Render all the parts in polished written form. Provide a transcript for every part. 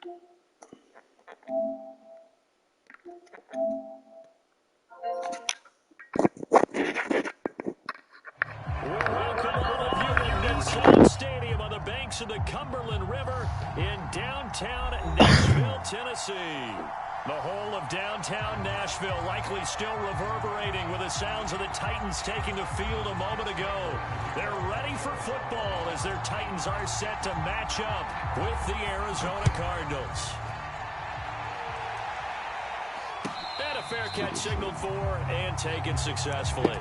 Welcome all of you to Nissan Stadium on the banks of the Cumberland River in downtown Nashville, Tennessee. The whole of downtown Nashville likely still reverberating with the sounds of the Titans taking the field a moment ago. They're ready for football as their Titans are set to match up with the Arizona Cardinals. And a fair catch signaled for and taken successfully.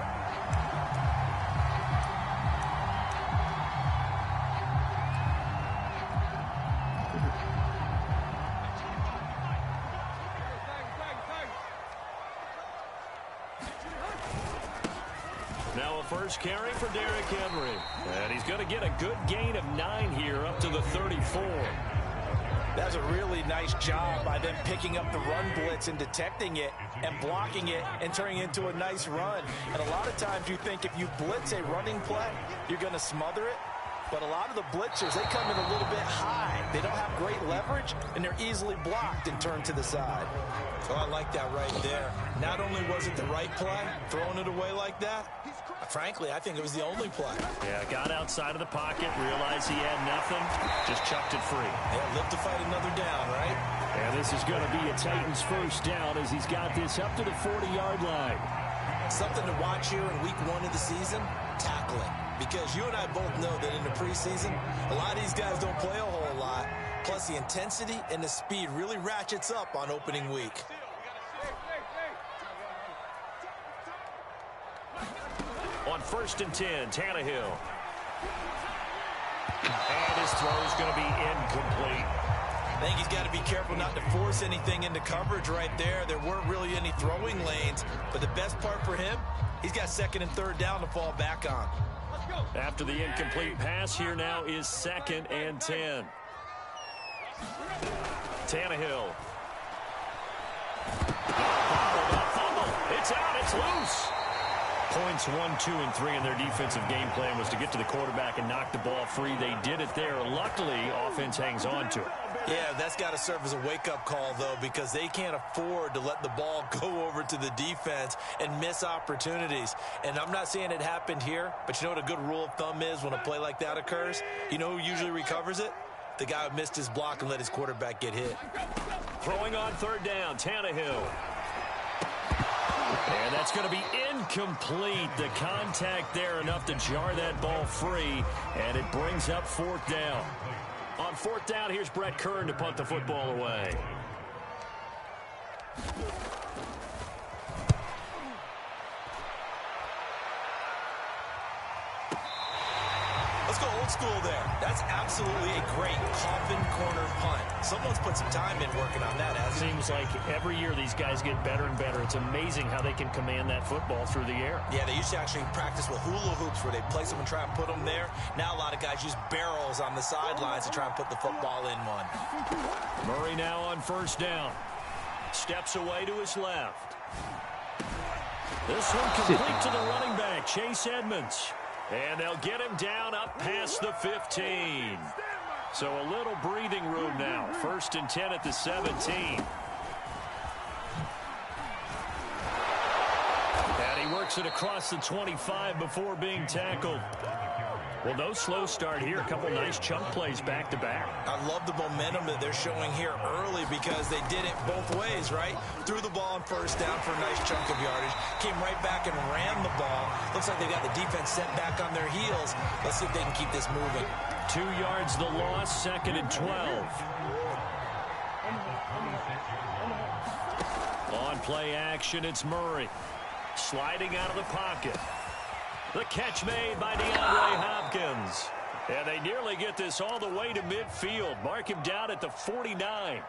Now a first carry for Derrick Henry. And he's going to get a good gain of 9 here up to the 34. That's a really nice job by them picking up the run blitz and detecting it and blocking it and turning it into a nice run. And a lot of times you think if you blitz a running play, you're going to smother it. But a lot of the blitzers, they come in a little bit high. They don't have great leverage, and they're easily blocked and turned to the side. Oh, I like that right there. Not only was it the right play, throwing it away like that, frankly, I think it was the only play. Yeah, got outside of the pocket, realized he had nothing, just chucked it free. Yeah, live to fight another down, right? And this is going to be a Titans first down as he's got this up to the 40-yard line. Something to watch here in week 1 of the season, tackling. Because you and I both know that in the preseason, a lot of these guys don't play a whole lot. Plus, the intensity and the speed really ratchets up on opening week. On 1st and 10, Tannehill. And his throw is going to be incomplete. I think he's got to be careful not to force anything into coverage right there. There weren't really any throwing lanes. But the best part for him, he's got 2nd and 3rd down to fall back on. After the incomplete pass, here now is 2nd and 10. Tannehill. It's out. It's loose. Points 1, 2, and 3 in their defensive game plan was to get to the quarterback and knock the ball free. They did it there. Luckily, offense hangs on to it. Yeah, that's got to serve as a wake-up call, though, because they can't afford to let the ball go over to the defense and miss opportunities. And I'm not saying it happened here, but you know what a good rule of thumb is when a play like that occurs? You know who usually recovers it? The guy who missed his block and let his quarterback get hit. Throwing on 3rd down, Tannehill. And that's going to be incomplete. The contact there enough to jar that ball free, and it brings up 4th down. On 4th down, here's Brett Kern to punt the football away. Let's go old school there. That's absolutely a great coffin corner punt. Someone's put some time in working on that, hasn't Seems like every year these guys get better and better. It's amazing how they can command that football through the air. Yeah, they used to actually practice with hula hoops where they place them and try and put them there. Now a lot of guys use barrels on the sidelines to try and put the football in one. Murray now on 1st down. Steps away to his left. This one complete to the running back, Chase Edmonds. And they'll get him down up past the 15. So a little breathing room now. 1st and 10 at the 17. And he works it across the 25 before being tackled. Well, no slow start here. A couple nice chunk plays back-to-back. I love the momentum that they're showing here early because they did it both ways, right? Threw the ball on 1st down for a nice chunk of yardage. Came right back and ran the ball. Looks like they got the defense set back on their heels. Let's see if they can keep this moving. 2 yards the loss, 2nd and 12. On play action, it's Murray. Sliding out of the pocket. The catch made by DeAndre Hopkins. And they nearly get this all the way to midfield. Mark him down at the 49.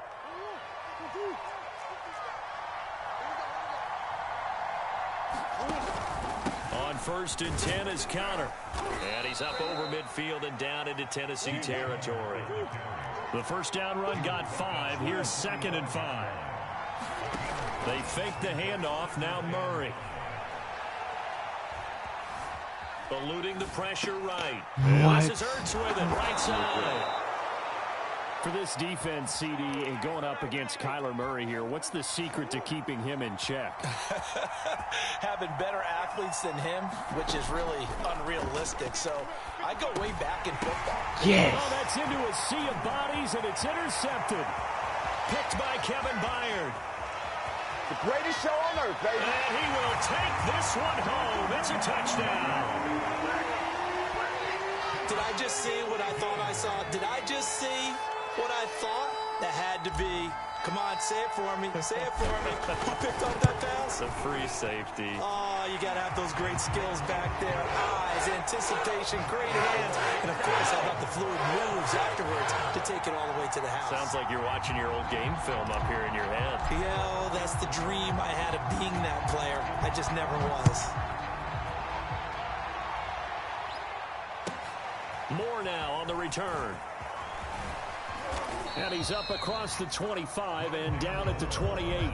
On 1st and 10 is Conner. And he's up over midfield and down into Tennessee territory. The 1st down run got 5. Here's 2nd and 5. They fake the handoff. Now Murray. Eluding the pressure right. This is Ertz with it, right side. For this defense, CD, and going up against Kyler Murray here, what's the secret to keeping him in check? Having better athletes than him, which is really unrealistic. So I go way back in football. Yes. Oh, that's into a sea of bodies, and it's intercepted. Picked by Kevin Byard. The greatest show on earth, baby. And he will take this one home. It's a touchdown. Did I just see what I thought I saw? Did I just see what I thought? That had to be. Come on, say it for me. Say it for me. Who picked up that pass? A free safety. Oh, you got to have those great skills back there. Eyes, anticipation, great hands. And, of course, how about the fluid moves afterwards to take it all the way to the house. Sounds like you're watching your old game film up here in your head. Yeah, that's the dream I had of being that player. I just never was. Moore now on the return. And he's up across the 25 and down at the 28.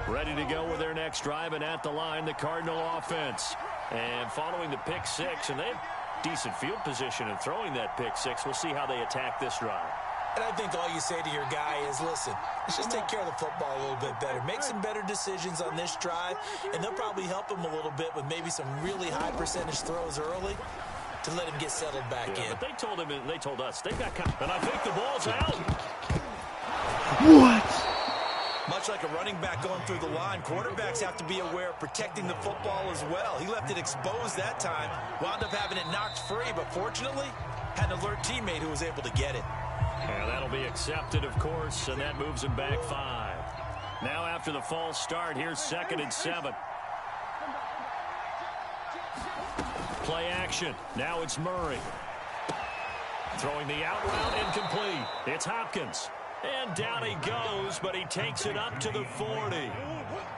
Ready to go with their next drive, and at the line, the Cardinal offense. And following the pick six, and they have decent field position in throwing that pick six. We'll see how they attack this drive. And I think all you say to your guy is, listen, let's just take care of the football a little bit better. Make some better decisions on this drive, and they'll probably help him a little bit with maybe some really high percentage throws early to let him get settled back in. But they told him, and they told us, they got, and I think the ball's out. What? Much like a running back going through the line, quarterbacks have to be aware of protecting the football as well. He left it exposed that time, wound up having it knocked free, but fortunately, had an alert teammate who was able to get it. And that'll be accepted, of course, and that moves him back 5. Now after the false start, here's 2nd and 7. Play action. Now it's Murray. Throwing the out route, incomplete. It's Hopkins. And down he goes, but he takes it up to the 40.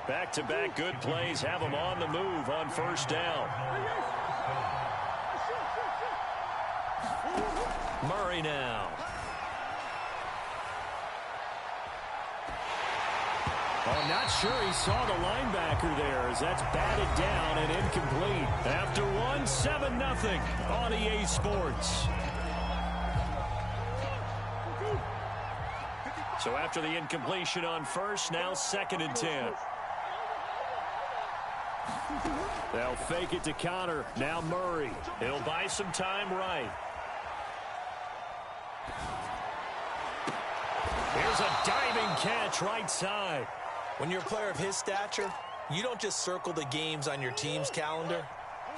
Back-to-back good plays have him on the move on first down. Murray now. I'm not sure he saw the linebacker there as that's batted down and incomplete. After one, 7-0 on EA Sports. So after the incompletion on first, now 2nd and 10. They'll fake it to Connor. Now Murray. He'll buy some time right. Here's a diving catch right side. When you're a player of his stature, you don't just circle the games on your team's calendar.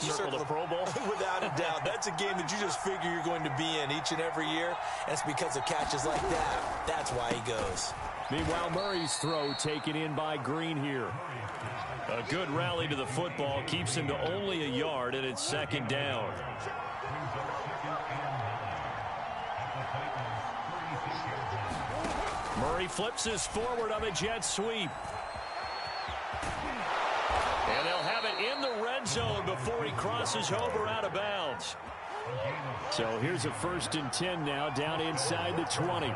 You circle the Pro Bowl? Without a doubt. That's a game that you just figure you're going to be in each and every year. That's because of catches like that. That's why he goes. Meanwhile, Murray's throw taken in by Green here. A good rally to the football keeps him to only a yard, and it's 2nd down. Murray flips his forward on a jet sweep. And they'll have it in the red zone before he crosses over out of bounds. So here's a 1st and 10 now down inside the 20.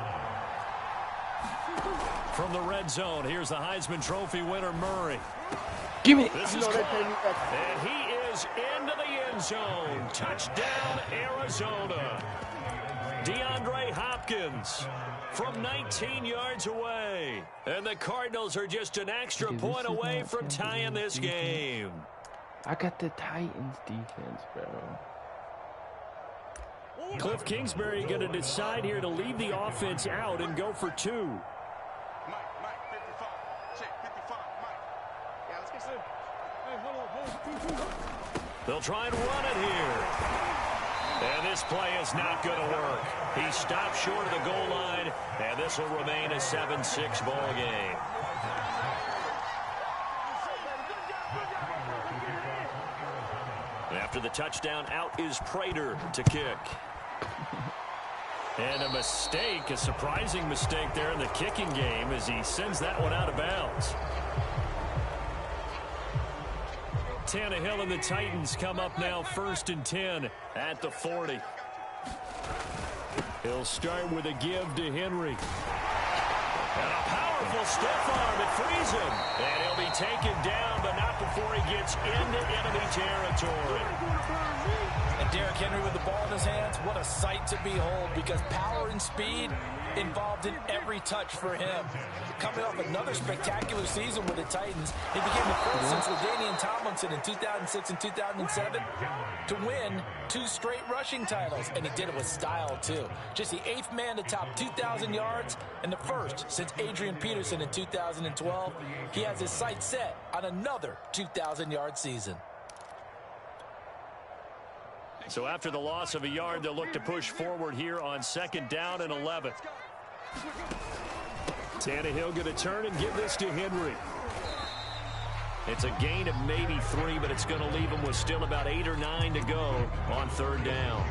From the red zone, here's the Heisman Trophy winner, Murray. Give me. This is caught, and he is into the end zone. Touchdown, Arizona. DeAndre Hopkins from 19 yards away. And the Cardinals are just an extra point away from tying this game. I got the Titans defense, bro. Cliff Kingsbury going to decide here to leave the offense out and go for 2. They'll try and run it here. And this play is not going to work. He stopped short of the goal line, and this will remain a 7-6 ball game. After the touchdown, out is Prater to kick. And a mistake, a surprising mistake there in the kicking game as he sends that one out of bounds. Tannehill and the Titans come up now 1st and 10 at the 40. He'll start with a give to Henry. And a powerful stiff arm. It frees him. And he'll be taken down, but not before he gets into enemy territory. And Derrick Henry with the ball in his hands, what a sight to behold, because power and speed involved in every touch for him. Coming off another spectacular season with the Titans, he became the first since LaDainian Tomlinson in 2006 and 2007 to win 2 straight rushing titles, and he did it with style too. Just the 8th man to top 2,000 yards and the first since Adrian Peterson in 2012. He has his sights set on another 2,000-yard season. So after the loss of a yard, they'll look to push forward here on 2nd down and 11. Tannehill going to turn and give this to Henry. It's a gain of maybe 3, but it's going to leave him with still about 8 or 9 to go on 3rd down.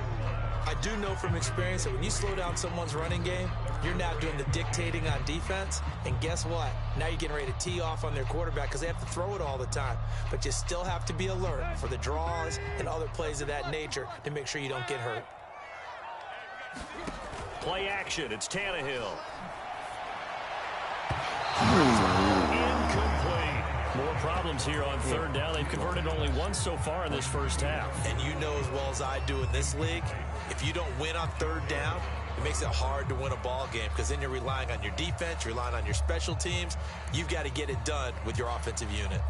I do know from experience that when you slow down someone's running game, you're now doing the dictating on defense. And guess what? Now you're getting ready to tee off on their quarterback because they have to throw it all the time. But you still have to be alert for the draws and other plays of that nature to make sure you don't get hurt. Play action. It's Tannehill. Incomplete. More problems here on 3rd down. They've converted only once so far in this first half. And you know as well as I do in this league, if you don't win on 3rd down, it makes it hard to win a ball game because then you're relying on your defense, you're relying on your special teams. You've got to get it done with your offensive unit.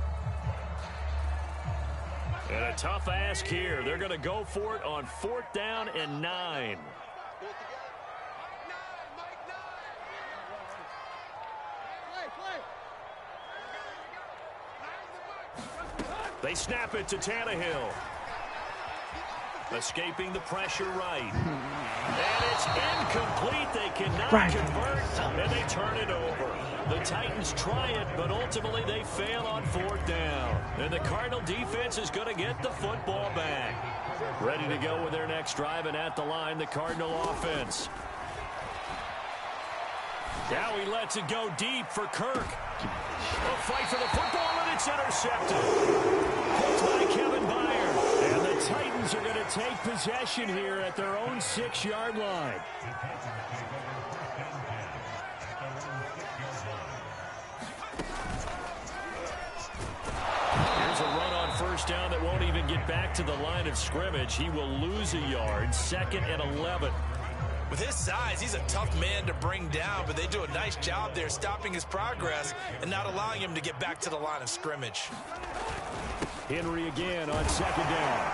And a tough ask here. They're going to go for it on 4th down and 9. They snap it to Tannehill. Escaping the pressure right. And it's incomplete. They cannot convert, and they turn it over. The Titans try it, but ultimately they fail on 4th down. And the Cardinal defense is going to get the football back. Ready to go with their next drive, and at the line, the Cardinal offense. Now he lets it go deep for Kirk. A fight for the football, and it's intercepted. Picked by Kevin Byard. And the Titans are going to take possession here at their own 6-yard line. Here's a run on 1st down that won't even get back to the line of scrimmage. He will lose a yard. 2nd and 11. With his size, he's a tough man to bring down, but they do a nice job there stopping his progress and not allowing him to get back to the line of scrimmage. Henry again on 2nd down.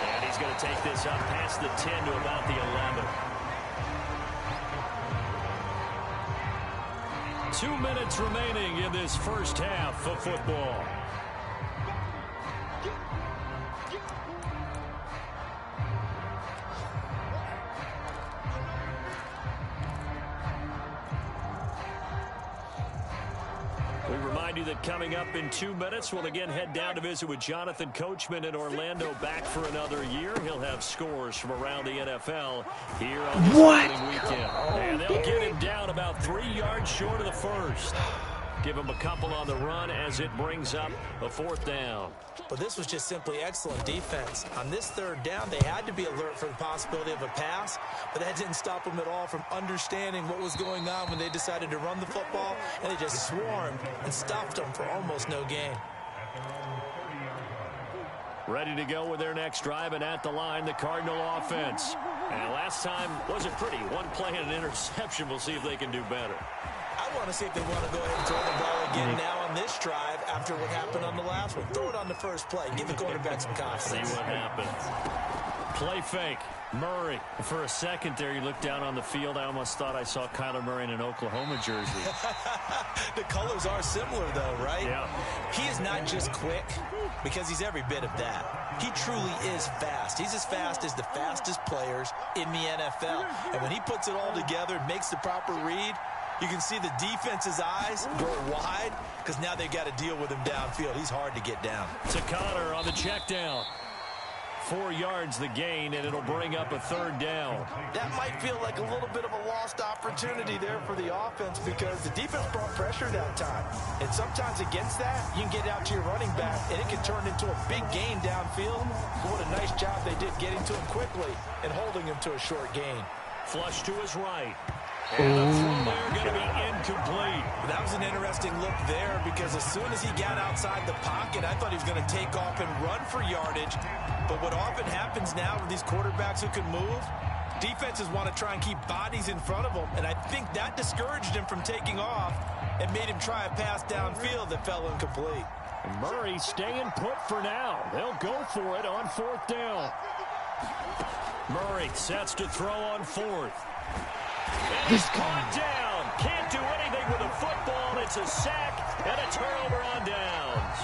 And he's going to take this up past the 10 to about the 11. 2 minutes remaining in this first half of football. We remind you that coming up in 2 minutes, we'll again head down to visit with Jonathan Coachman in Orlando, back for another year. He'll have scores from around the NFL here on this opening weekend. And they'll get him down about 3 yards short of the first. Give him a couple on the run as it brings up a 4th down. But this was just simply excellent defense. On this 3rd down, they had to be alert for the possibility of a pass, but that didn't stop them at all from understanding what was going on when they decided to run the football, and they just swarmed and stopped them for almost no gain. Ready to go with their next drive, and at the line, the Cardinal offense. And last time wasn't pretty. 1 play and an interception. We'll see if they can do better. I want to see if they want to go ahead and throw the ball again now on this drive after what happened on the last one. Throw it on the first play. Give the quarterback some confidence. See what happens. Play fake. Murray. For a second there, you looked down on the field. I almost thought I saw Kyler Murray in an Oklahoma jersey. The colors are similar, though, right? Yeah. He is not just quick, because he's every bit of that. He truly is fast. He's as fast as the fastest players in the NFL. And when he puts it all together, makes the proper read, you can see the defense's eyes grow wide because now they've got to deal with him downfield. He's hard to get down. To Connor on the check down. 4 yards the gain, and it'll bring up a 3rd down. That might feel like a little bit of a lost opportunity there for the offense because the defense brought pressure that time. And sometimes against that, you can get out to your running back, and it can turn into a big gain downfield. But what a nice job they did getting to him quickly and holding him to a short gain. Flush to his right. And the Oh throw my there going to be God. incomplete. That was an interesting look there because as soon as he got outside the pocket, I thought he was going to take off and run for yardage. But what often happens now with these quarterbacks who can move, defenses want to try and keep bodies in front of them, and I think that discouraged him from taking off and made him try a pass downfield that fell incomplete. And Murray staying put for now. They'll go for it on 4th down. Murray sets to throw on 4th. And he's caught down. Can't do anything with a football. It's a sack and a turnover on downs.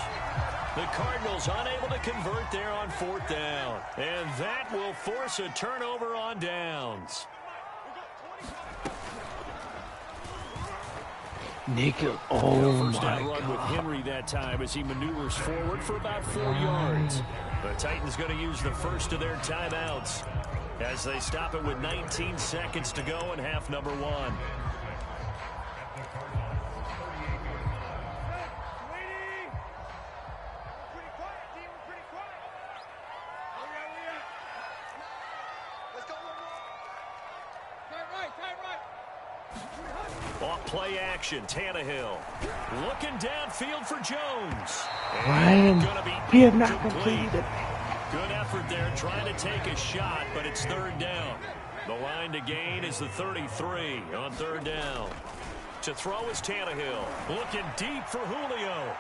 The Cardinals unable to convert there on 4th down. And that will force a turnover on downs. Nickel. Oh First my down run with God. Henry that time as he maneuvers forward for about 4 yards. The Titans going to use the first of their timeouts as they stop it with 19 seconds to go in half number 1. Off play action, Tannehill looking downfield for Jones. Ryan, Gonna be we have not incomplete. completed it. Good effort there trying to take a shot, but it's 3rd down. The line to gain is the 33 on 3rd down. To throw is Tannehill. Looking deep for Julio.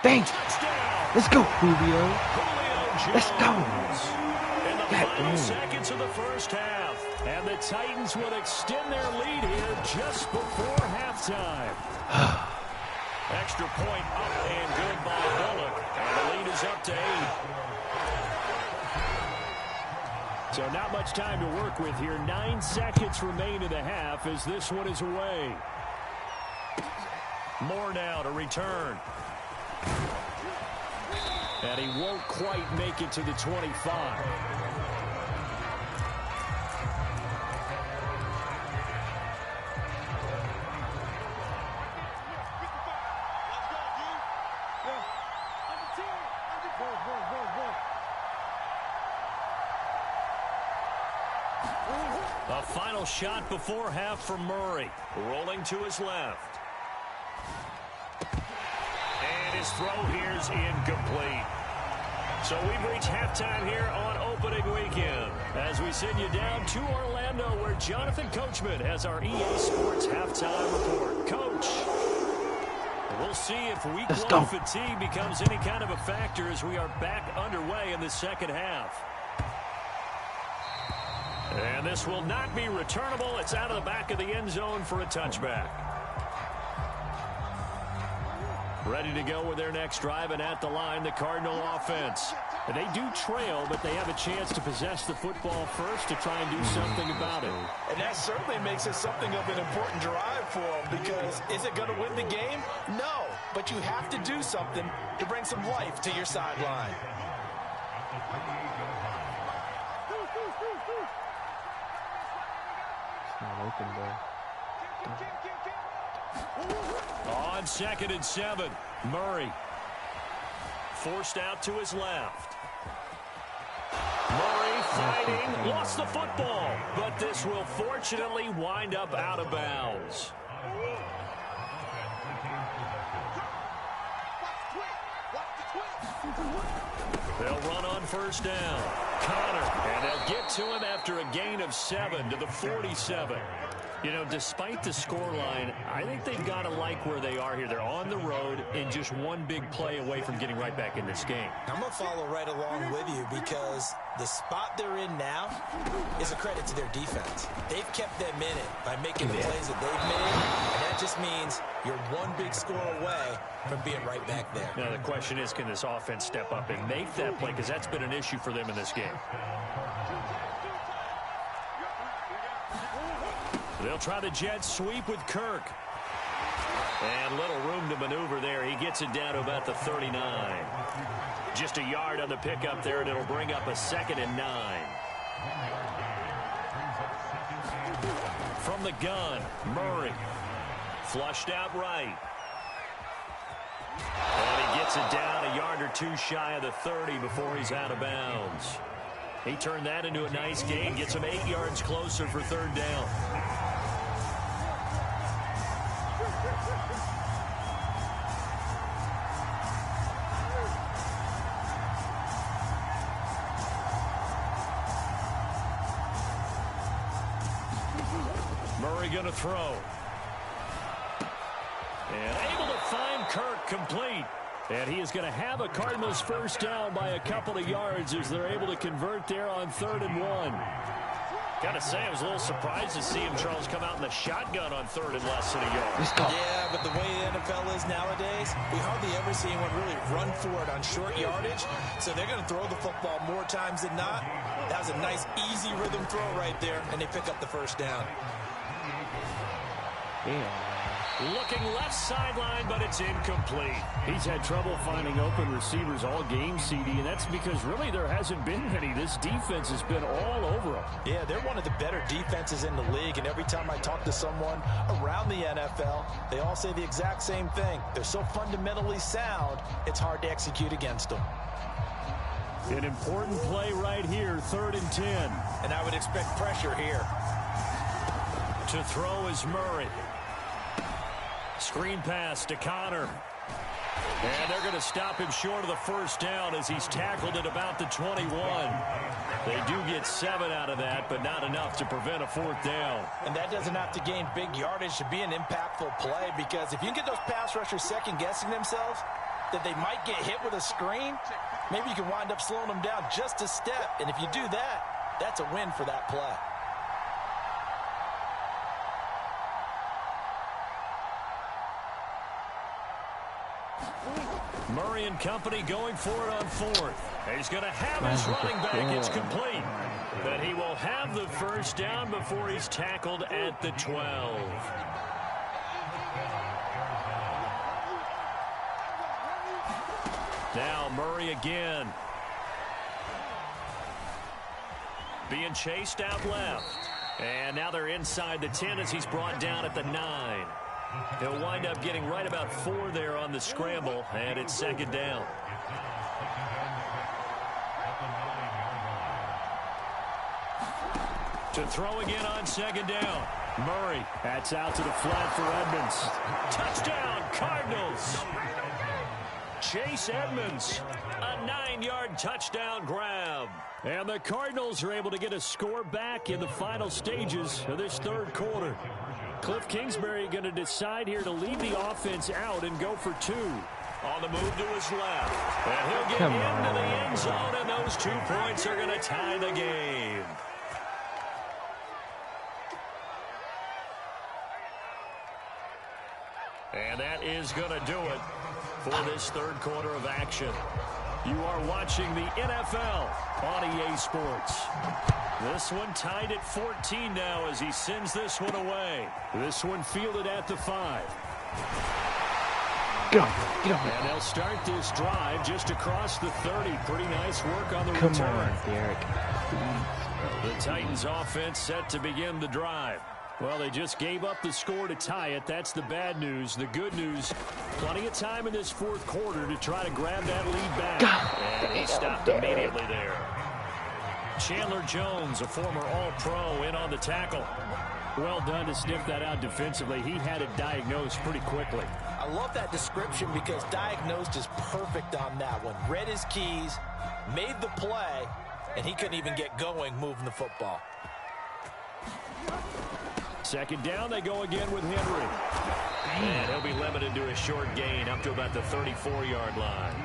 Thanks. Touchdown. Let's go, Julio. Julio Jones. Let's go. In the God final damn. seconds of the first half. And the Titans will extend their lead here just before halftime. Extra point up and good by Bullock. And the lead is up to 8. So not much time to work with here. 9 seconds remain in the half as this one is away. Moore now to return. And he won't quite make it to the 25. A final shot before half for Murray. Rolling to his left. And his throw here is incomplete. So we've reached halftime here on opening weekend. As we send you down to Orlando where Jonathan Coachman has our EA Sports halftime report. Coach, we'll see if week one fatigue becomes any kind of a factor as we are back underway in the second half. And this will not be returnable. It's out of the back of the end zone for a touchback. Ready to go with their next drive, and at the line, the Cardinal offense. And they do trail, but they have a chance to possess the football first to try and do something about it. And that certainly makes it something of an important drive for them, because is it going to win the game? No, but you have to do something to bring some life to your sideline. Not open, bro. On 2nd and 7, Murray forced out to his left. Murray fighting, lost the football, but this will fortunately wind up out of bounds. They'll run on first down. Connor, and they'll get to him after a gain of 7 to the 47. You know, despite the scoreline, I think they've got to like where they are here. They're on the road and just one big play away from getting right back in this game. I'm going to follow right along with you because the spot they're in now is a credit to their defense. They've kept them in it by making the plays that they've made, and that just means you're one big score away from being right back there. Now, the question is, can this offense step up and make that play? Because that's been an issue for them in this game. They'll try the jet sweep with Kirk. And little room to maneuver there. He gets it down to about the 39. Just a yard on the pickup there, and it'll bring up a 2nd and 9. From the gun, Murray. Flushed out right. And he gets it down a yard or two shy of the 30 before he's out of bounds. He turned that into a nice gain, gets him 8 yards closer for 3rd down. Murray going to throw. And able to find Kirk complete. And he is going to have a Cardinals first down by a couple of yards as they're able to convert there on 3rd and 1. Got to say, I was a little surprised to see him, Charles, come out in the shotgun on 3rd and less than a yard. Yeah, but the way the NFL is nowadays, we hardly ever see anyone really run for it on short yardage. So they're going to throw the football more times than not. That was a nice, easy rhythm throw right there, and they pick up the first down. Looking left sideline, but it's incomplete. He's had trouble finding open receivers all game, CD, and that's because really there hasn't been many. This defense has been all over them. Yeah, they're one of the better defenses in the league, and every time I talk to someone around the NFL, they all say the exact same thing. They're so fundamentally sound, it's hard to execute against them. An important play right here, 3rd and 10. And I would expect pressure here. To throw is Murray. Screen pass to Connor. And they're going to stop him short of the first down as he's tackled at about the 21. They do get 7 out of that, but not enough to prevent a 4th down. And that doesn't have to gain big yardage to be an impactful play, because if you can get those pass rushers second-guessing themselves, that they might get hit with a screen, maybe you can wind up slowing them down just a step. And if you do that, that's a win for that play. Murray and company going for it on 4th. He's going to have his running back. It's complete. But he will have the first down before he's tackled at the 12. Now Murray again. Being chased out left. And now they're inside the 10 as he's brought down at the 9. He'll wind up getting right about 4 there on the scramble, and it's 2nd down. To throw again on 2nd down. Murray, that's out to the flat for Edmonds. Touchdown, Cardinals. Chase Edmonds, a 9-yard touchdown grab. And the Cardinals are able to get a score back in the final stages of this 3rd quarter. Cliff Kingsbury going to decide here to leave the offense out and go for 2. On the move to his left. And he'll get into the end zone, and those 2 points are going to tie the game. And that is going to do it for this 3rd quarter of action. You are watching the NFL on EA Sports. This one tied at 14 now as he sends this one away. This one fielded at the 5. Get off. Get off. And they'll start this drive just across the 30. Pretty nice work on the Come return. on, Derek. The Titans offense set to begin the drive. Well, they just gave up the score to tie it. That's the bad news. The good news, plenty of time in this 4th quarter to try to grab that lead back. And he stopped immediately there. Chandler Jones, a former All-Pro, in on the tackle. Well done to sniff that out defensively. He had it diagnosed pretty quickly. I love that description because diagnosed is perfect on that one. Read his keys, made the play, and he couldn't even get going moving the football. 2nd down, they go again with Henry. And he'll be limited to a short gain up to about the 34-yard line.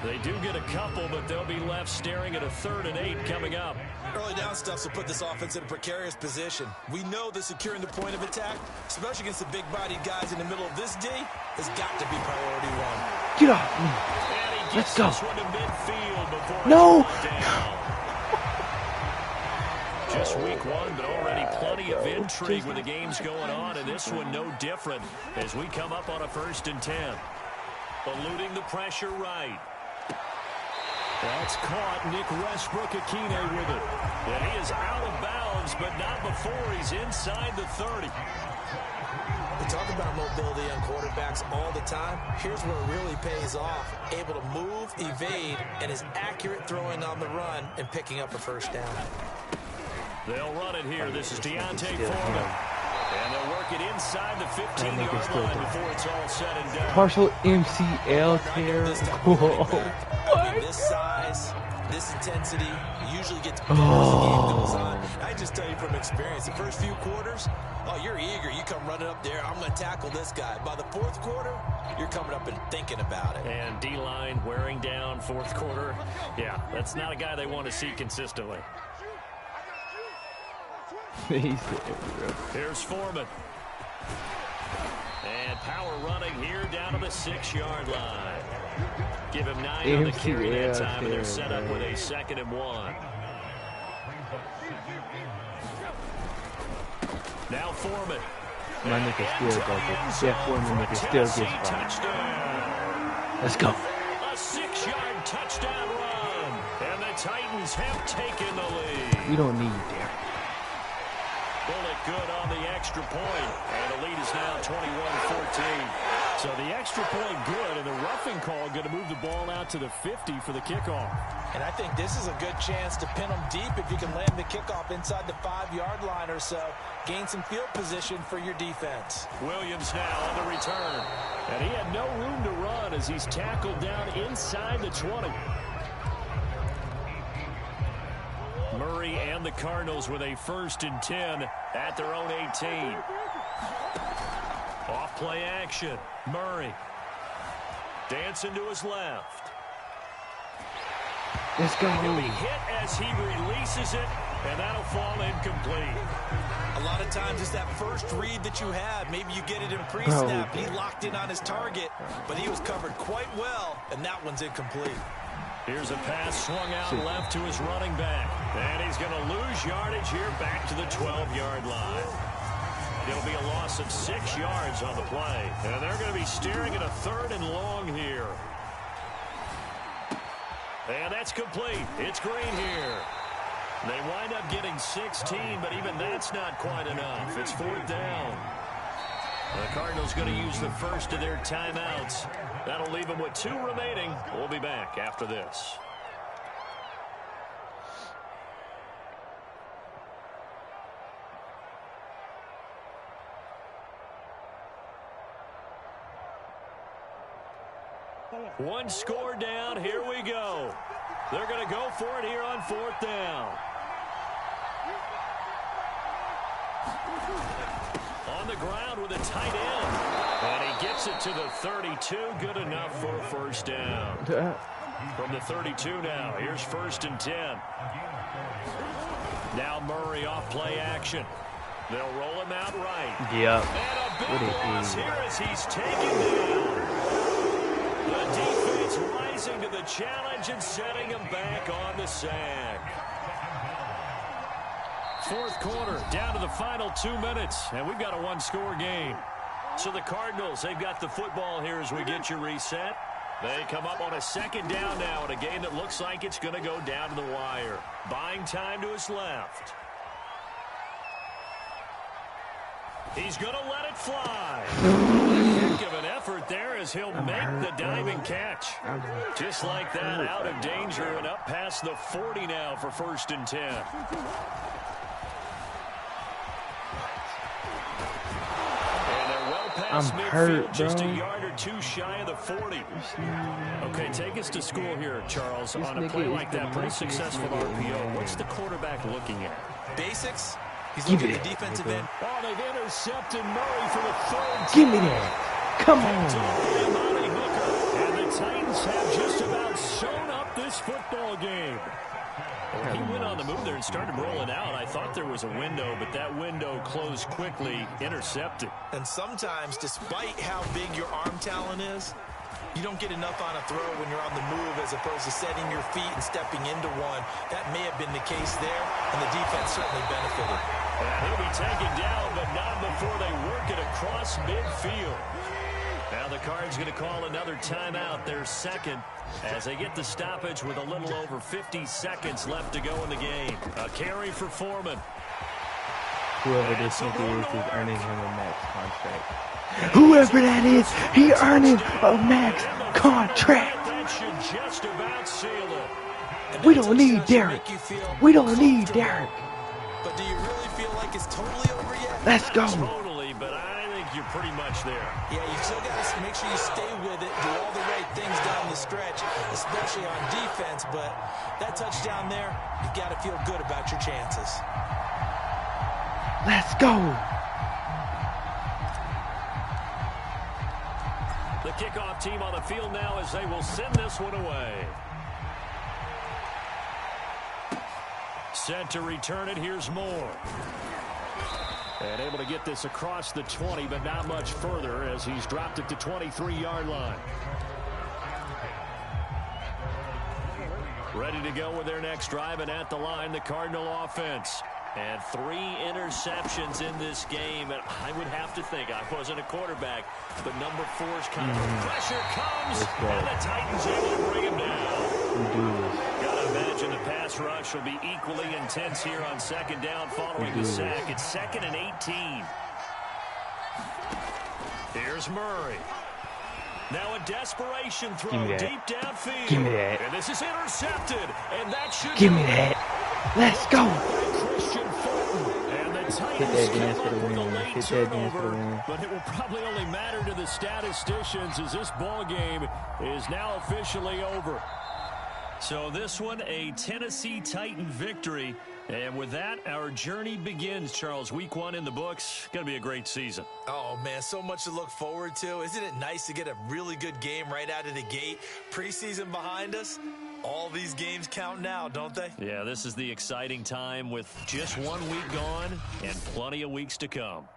They do get a couple, but they'll be left staring at a 3rd and 8 coming up. Early down stuff will put this offense in a precarious position. We know that securing the point of attack, especially against the big-bodied guys in the middle of this D, has got to be priority 1. Get off me. And he gets Let's go. this one to midfield before No. it's brought down. Just week 1, but already plenty of intrigue with the games going on, and this one no different as we come up on a 1st and 10. Eluding the pressure right. That's caught. Nick Westbrook-Akine with it. And he is out of bounds, but not before he's inside the 30. We talk about mobility on quarterbacks all the time. Here's where it really pays off. Able to move, evade, and is accurate throwing on the run and picking up a first down. They'll run it here. This is Deontay Foreman. And they'll work it inside the 15-yard line before it's all said and done. Partial MCL tear. I mean, this size, this intensity usually gets better as the game goes on. I just tell you from experience. experience. The first few quarters, oh, you're eager. You come running up there. I'm going to tackle this guy. By the fourth quarter, you're coming up and thinking about it. And D-line wearing down fourth quarter. Yeah, that's not a guy they want to see consistently. Here's Foreman. And power running here down to the 6-yard line. Give him 9 on the carry that time, and they're set up with a 2nd and 1. Now Foreman. My nigga still got it. Yeah, Foreman nigga still gets by. Let's go. A 6-yard touchdown run. And the Titans have taken the lead. We don't need Derek. Bullet good on the extra point, and the lead is now 21-14. So the extra point good, and the roughing call going to move the ball out to the 50 for the kickoff. And I think this is a good chance to pin them deep if you can land the kickoff inside the 5-yard line or so. Gain some field position for your defense. Williams now on the return, and he had no room to run as he's tackled down inside the 20. Murray and the Cardinals with a 1st and 10 at their own 18. Off play action. Murray dancing to his left. Let's go. He'll be hit as he releases it, and that'll fall incomplete. A lot of times it's that first read that you have. Maybe you get it in pre-snap. He locked in on his target, but he was covered quite well, and that one's incomplete. Here's a pass swung out left to his running back. And he's going to lose yardage here back to the 12-yard line. It'll be a loss of 6 yards on the play. And they're going to be staring at a 3rd and long here. And that's complete. It's Green here. They wind up getting 16, but even that's not quite enough. It's 4th down. The Cardinals going to use the first of their timeouts. That'll leave them with 2 remaining. We'll be back after this. One score down. Here we go. They're going to go for it here on 4th down. On the ground with a tight end. And he gets it to the 32. Good enough for a 1st down. From the 32 now. Here's 1st and 10. Now Murray off play action. They'll roll him out right. Yep. And a big loss here as he's taken down. The defense rising to the challenge and setting him back on the sack. 4th quarter, down to the final 2 minutes, and we've got a 1-score game. So the Cardinals, they've got the football here as we get you reset. They come up on a 2nd down now in a game that looks like it's going to go down to the wire. Buying time to his left. He's going to let it fly. Heck of an effort there as he'll make the diving catch. Just like that, out of danger and up past the 40 now for 1st and 10. I'm hurt, just bro. a yard or 2 shy of the 40. Okay, take us to school here, Charles. On a play like that, pretty successful RPO. What's the quarterback looking at? Basics. He's looking at the defensive end. Oh, they've intercepted Murray for the 3rd. Give me that. Come on. And the Titans have just about sewn up this football game. Well, he went on the move there and started rolling out. I thought there was a window, but that window closed quickly, intercepted. And sometimes, despite how big your arm talent is, you don't get enough on a throw when you're on the move as opposed to setting your feet and stepping into one. That may have been the case there, and the defense certainly benefited. And he'll be taken down, but not before they work it across midfield. Now the Cards going to call another timeout, their 2nd, as they get the stoppage with a little over 50 seconds left to go in the game. A carry for Foreman. Whoever this nigga is earning him a max contract. Whoever that is, he earning a max contract. That should just about seal it. We don't need Derek. We don't need Derek. But do you really feel like it's totally over yet? Let's go. Totally, but I think you're pretty much there. Yeah, you still got to make sure you stay with it, do all the right things down the stretch, especially on defense. But that touchdown there, you've got to feel good about your chances. Let's go. The kickoff team on the field now as they will send this one away. Set to return it. Here's Moore. And able to get this across the 20, but not much further as he's dropped it to 23-yard line. Ready to go with their next drive, and at the line, the Cardinal offense. And 3 interceptions in this game. And I would have to think, I wasn't a quarterback, but number 4's coming. Pressure comes, and the Titans able to bring him down. Gotta imagine the pass rush will be equally intense here on second down following the sack. It's 2nd and 18. Here's Murray. Now a desperation throw deep downfield. Give me that. And this is intercepted. And that should Give me that. Let's go. Christian Fulton. And the Titans come up with a late turnover. But it will probably only matter to the statisticians as this ball game is now officially over. So this one, a Tennessee Titan victory. And with that, our journey begins, Charles. Week 1 in the books. Going to be a great season. Oh, man, so much to look forward to. Isn't it nice to get a really good game right out of the gate? Preseason behind us. All these games count now, don't they? Yeah, this is the exciting time with just 1 week gone and plenty of weeks to come.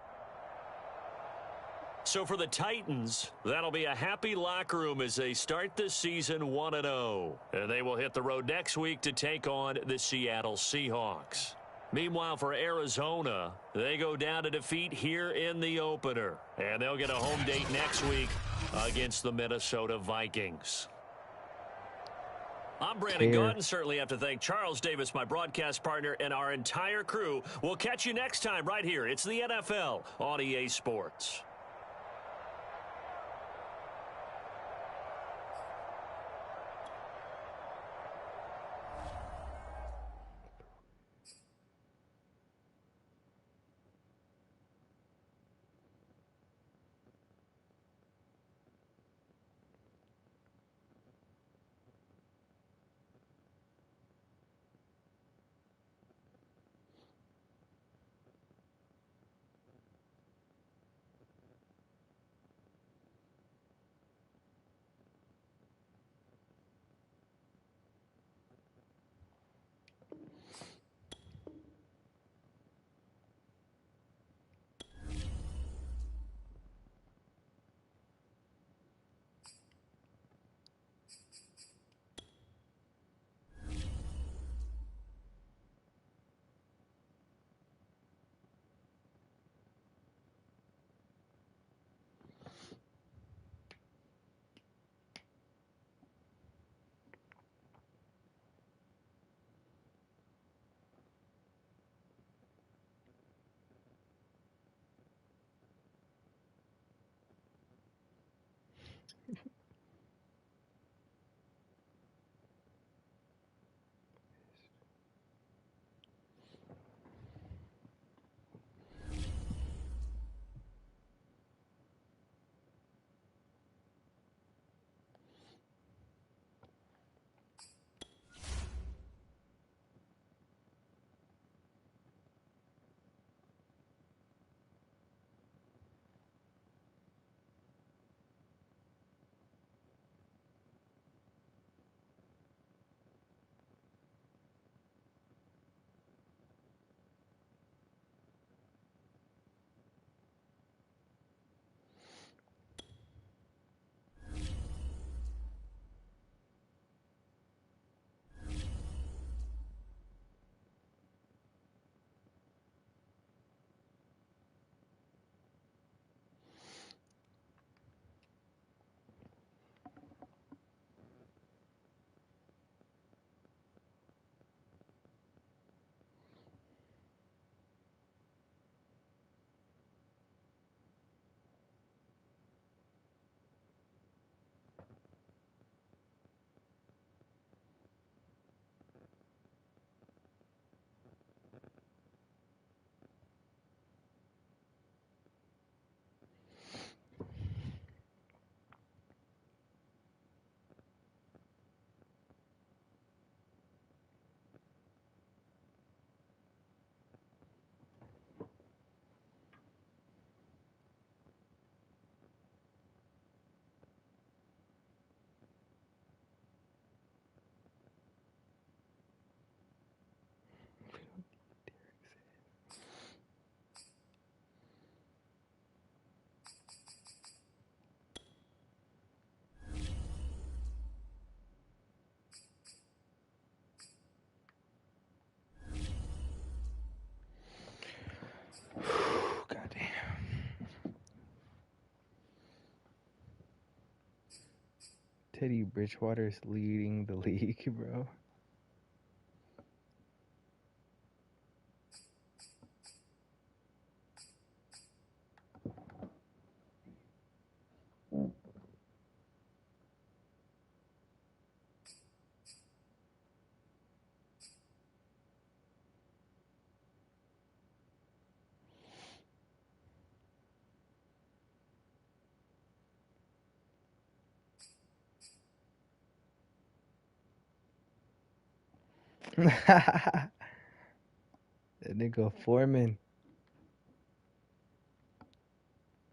So for the Titans, that'll be a happy locker room as they start this season 1-0. And they will hit the road next week to take on the Seattle Seahawks. Meanwhile, for Arizona, they go down to defeat here in the opener. And they'll get a home date next week against the Minnesota Vikings. I'm Brandon Gaudin. Certainly have to thank Charles Davis, my broadcast partner, and our entire crew. We'll catch you next time right here. It's the NFL on EA Sports. Teddy Bridgewater is leading the league, bro. That nigga Foreman.